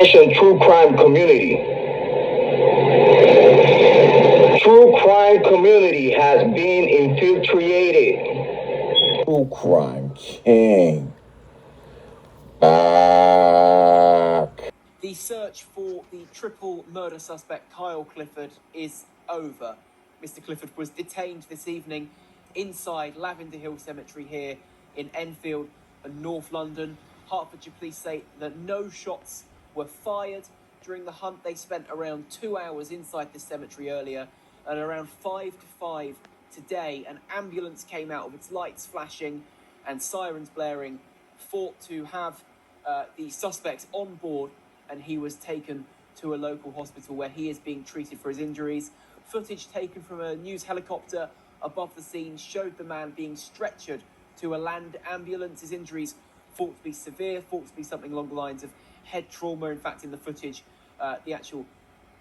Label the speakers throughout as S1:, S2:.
S1: True crime community. True crime community has been infiltrated. True crime king. Back.
S2: The search for the triple murder suspect Kyle Clifford is over. Mr. Clifford was detained this evening inside Lavender Hill Cemetery here in Enfield and North London. Hertfordshire police say that no shots were fired during the hunt. They spent around 2 hours inside the cemetery earlier, and around 5 to 5 today, an ambulance came out with its lights flashing and sirens blaring, thought to have the suspects on board, and he was taken to a local hospital where he is being treated for his injuries. Footage taken from a news helicopter above the scene showed the man being stretchered to a land ambulance. His injuries thought to be severe, thought to be something along the lines of head trauma. In fact, in the footage, the actual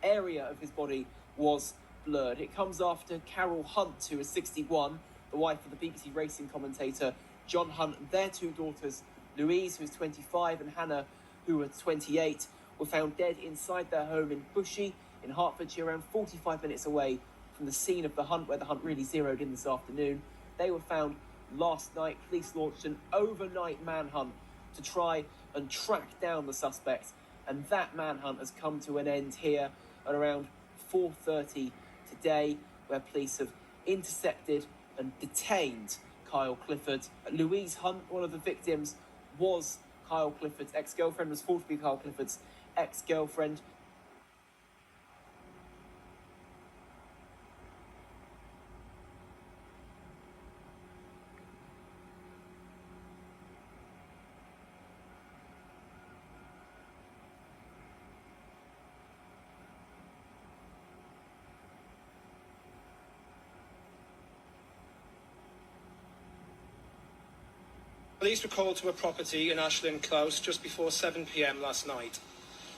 S2: area of his body was blurred. It comes after Carol Hunt, who is 61, the wife of the BBC racing commentator John Hunt, and their two daughters, Louise, who is 25, and Hannah, who was 28, were found dead inside their home in Bushey in Hertfordshire, around 45 minutes away from the scene of the hunt, where the hunt really zeroed in this afternoon. They were found last night. Police launched an overnight manhunt to try and track down the suspects, and that manhunt has come to an end here at around 4:30 today, where police have intercepted and detained Kyle Clifford. Louise Hunt, one of the victims, was Kyle Clifford's ex-girlfriend, was thought to be Kyle Clifford's ex-girlfriend.
S3: Police were called to a property in Ashland Close just before 7 p.m. last night.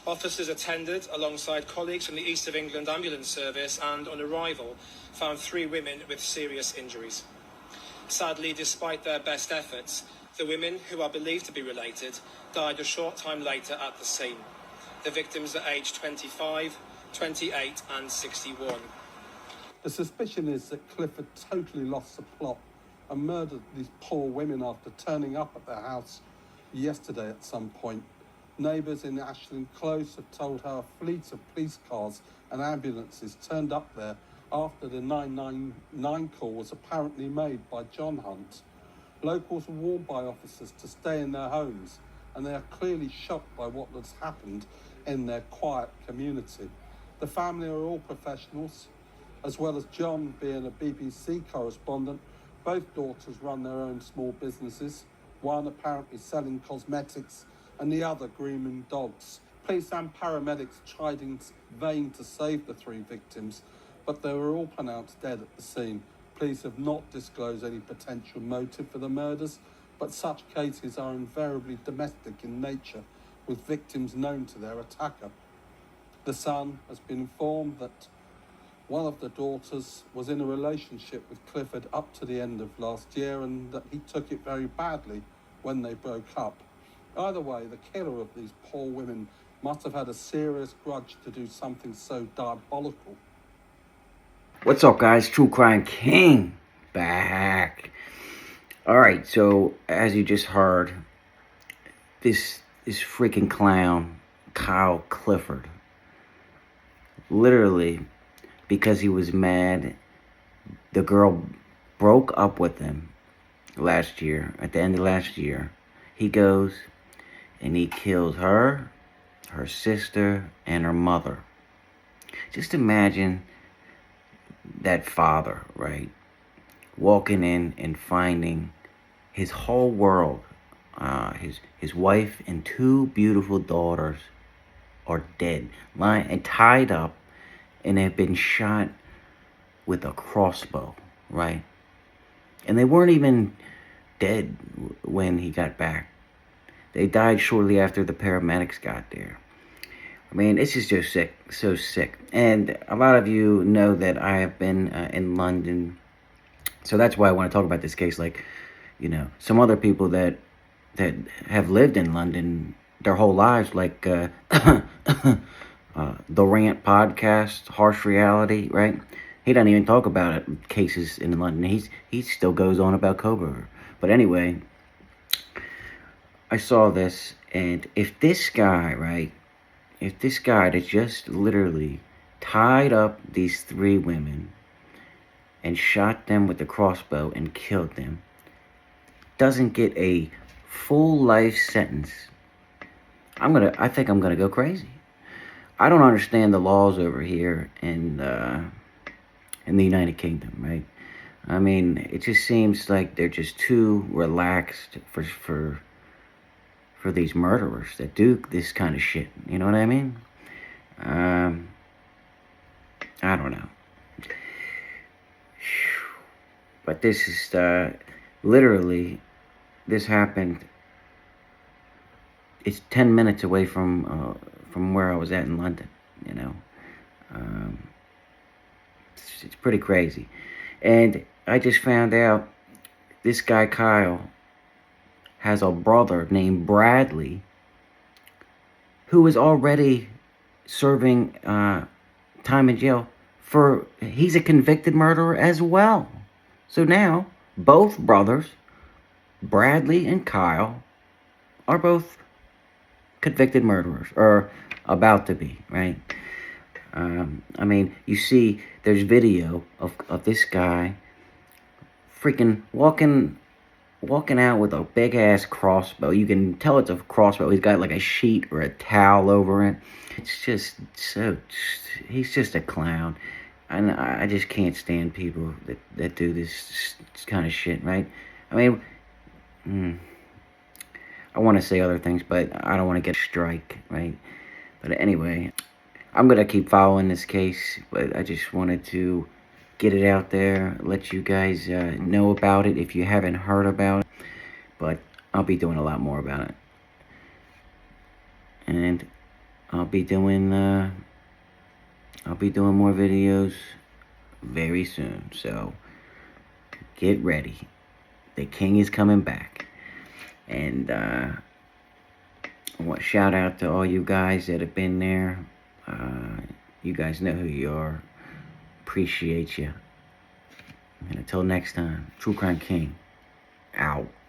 S3: Officers attended alongside colleagues from the East of England Ambulance Service and, on arrival, found 3 women with serious injuries. Sadly, despite their best efforts, the women, who are believed to be related, died a short time later at the scene. The victims are aged 25, 28 and 61.
S4: The suspicion is that Clifford totally lost the plot and murdered these poor women after turning up at their house yesterday at some point. Neighbours in Ashland Close have told how a fleet of police cars and ambulances turned up there after the 999 call was apparently made by John Hunt. Locals were warned by officers to stay in their homes, and they are clearly shocked by what has happened in their quiet community. The family are all professionals, as well as John being a BBC correspondent. Both daughters run their own small businesses, one apparently selling cosmetics and the other grooming dogs. Police and paramedics tried in vain to save the 3 victims, but they were all pronounced dead at the scene. Police have not disclosed any potential motive for the murders, but such cases are invariably domestic in nature, with victims known to their attacker. The Sun has been informed that one of the daughters was in a relationship with Clifford up to the end of last year, and that he took it very badly when they broke up. Either way, the killer of these poor women must have had a serious grudge to do something so diabolical.
S5: What's up, guys? True Crime King back. Alright, so as you just heard, this freaking clown, Kyle Clifford, literally, because he was mad, the girl broke up with him last year, at the end of last year. He goes and he kills her, her sister, and her mother. Just imagine that father, right, walking in and finding his whole world, his wife and 2 beautiful daughters are dead, lying and tied up, and have been shot with a crossbow, right? And they weren't even dead when he got back. They died shortly after the paramedics got there. I mean, it's just so sick, so sick. And a lot of you know that I have been in London, so that's why I want to talk about this case. Like, you know, some other people that have lived in London their whole lives, like the Rant podcast, Harsh Reality, right? He doesn't even talk about it, cases in London. He still goes on about Coburger. But anyway, I saw this, and if this guy, right, if this guy that just literally tied up these 3 women and shot them with the crossbow and killed them doesn't get a full life sentence, I think I'm gonna go crazy. I don't understand the laws over here in the United Kingdom, right? I mean, it just seems like they're just too relaxed for these murderers that do this kind of shit. You know what I mean? I don't know. But this is literally, this happened. It's 10 minutes away from where I was at in London. You know, it's pretty crazy. And I just found out this guy Kyle has a brother named Bradley who is already serving time in jail for, he's a convicted murderer as well. So now both brothers, Bradley and Kyle, are both convicted murderers, or about to be, right? I mean, you see, there's video of this guy freaking walking out with a big ass crossbow. You can tell it's a crossbow. He's got like a sheet or a towel over it. It's just so, he's just a clown. And I just can't stand people that do this kind of shit, right? I mean, I want to say other things, but I don't want to get a strike, right? But anyway, I'm going to keep following this case, but I just wanted to get it out there, let you guys know about it if you haven't heard about it. But I'll be doing a lot more about it. And I'll be doing more videos very soon. So get ready. The king is coming back. And I want to shout out to all you guys that have been there. You guys know who you are. Appreciate you. And until next time, True Crime King, out.